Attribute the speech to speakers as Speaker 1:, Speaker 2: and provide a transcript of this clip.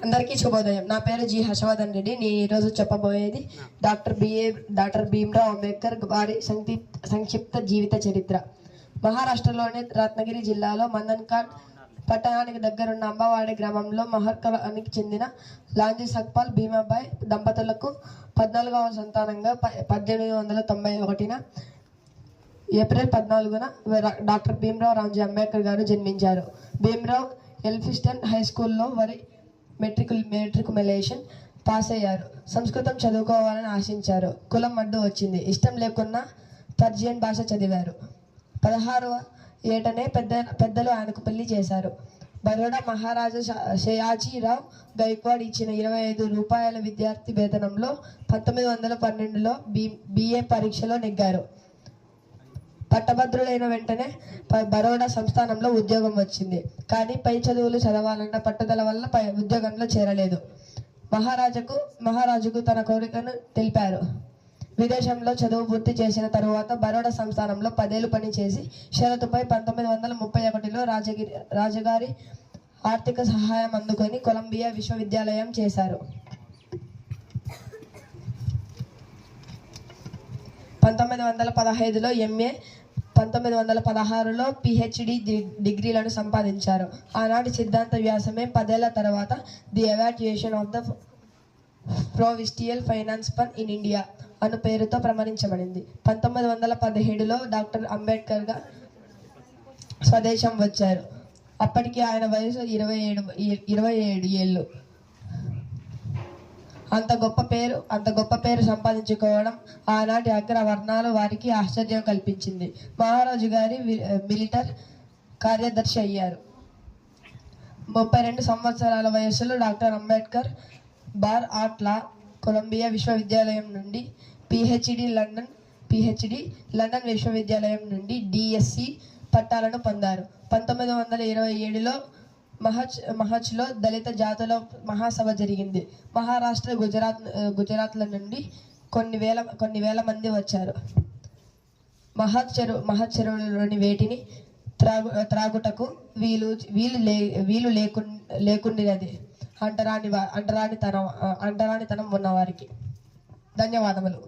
Speaker 1: అందరికీ శుభోదయం. నా పేరు జి హర్షవర్ధన్ రెడ్డి. నేను ఈరోజు చెప్పబోయేది డాక్టర్ భీమ్రావ్ అంబేద్కర్ వారి సంక్షిప్త జీవిత చరిత్ర. మహారాష్ట్రలోని రత్నగిరి జిల్లాలో మందన్ఘాట్ పట్టణానికి దగ్గరున్న అంబవాడి గ్రామంలో మహర్కలానికి చెందిన లాంజీ సక్పాల్ భీమాబాయ్ దంపతులకు 14వ సంతానంగా 1891 ఏప్రిల్ 14న డాక్టర్ భీమ్రావ్ రామ్జీ అంబేద్కర్ గారు జన్మించారు. భీమ్రావ్ ఎల్ఫిస్టన్ హై స్కూల్లో మెట్రికులేషన్ పాస్ అయ్యారు. సంస్కృతం చదువుకోవాలని ఆశించారు. కులం అడ్డు వచ్చింది. ఇష్టం లేకున్నా పర్షియన్ భాష చదివారు. 16వ ఏటనే పెద్దలు ఆయనకు పెళ్లి చేశారు. బరోడా మహారాజా షయాజీరావు గైక్వాడ్ ఇచ్చిన 25 రూపాయల విద్యార్థి వేతనంలో 1912లో బిఏ పరీక్షలో నెగ్గారు. పట్టభద్రులైన వెంటనే బరోడా సంస్థానంలో ఉద్యోగం వచ్చింది. కానీ పై చదువులు చదవాలన్న పట్టుదల వల్ల ఉద్యోగంలో చేరలేదు. మహారాజుకు తన కోరికను తెలిపారు. విదేశంలో చదువు పూర్తి చేసిన తరువాత బరోడా సంస్థానంలో 10 ఏళ్లు పనిచేసి షరతుపై 1931లో రాజుగారి ఆర్థిక సహాయం అందుకొని కొలంబియా విశ్వవిద్యాలయం చేశారు. 1915లో ఎంఏ, 1916లో పిహెచ్డి డిగ్రీలను సంపాదించారు. ఆనాటి సిద్ధాంత వ్యాసమే 10 ఏళ్ల తర్వాత the evaluation of the provincial finance fund in India అను పేరుతో ప్రమాణించబడింది. 1917లో డాక్టర్ అంబేద్కర్ స్వదేశం వచ్చారు. అప్పటికి ఆయన వయసు 27 ఏళ్ళు. అంత గొప్ప పేరు సంపాదించుకోవడం ఆనాటి అగ్ర వర్ణాలు వారికి ఆశ్చర్యం కల్పించింది. మహారాజు గారి మిలిటరీ కార్యదర్శి అయ్యారు. 32 సంవత్సరాల వయసులో డాక్టర్ అంబేద్కర్ బార్ ఆర్ట్ లా కొలంబియా విశ్వవిద్యాలయం నుండి పిహెచ్డి, లండన్ విశ్వవిద్యాలయం నుండి డిఎస్సి పట్టాలను పొందారు. 1927లో మహచ్లో దళిత జాతుల మహాసభ జరిగింది. మహారాష్ట్ర, గుజరాత్ల నుండి కొన్ని వేల మంది వచ్చారు. మహత్ చెరువులోని వేటిని త్రాగుటకు వీలు లేకుండినది అంటరానితనం ఉన్నవారికి. ధన్యవాదములు.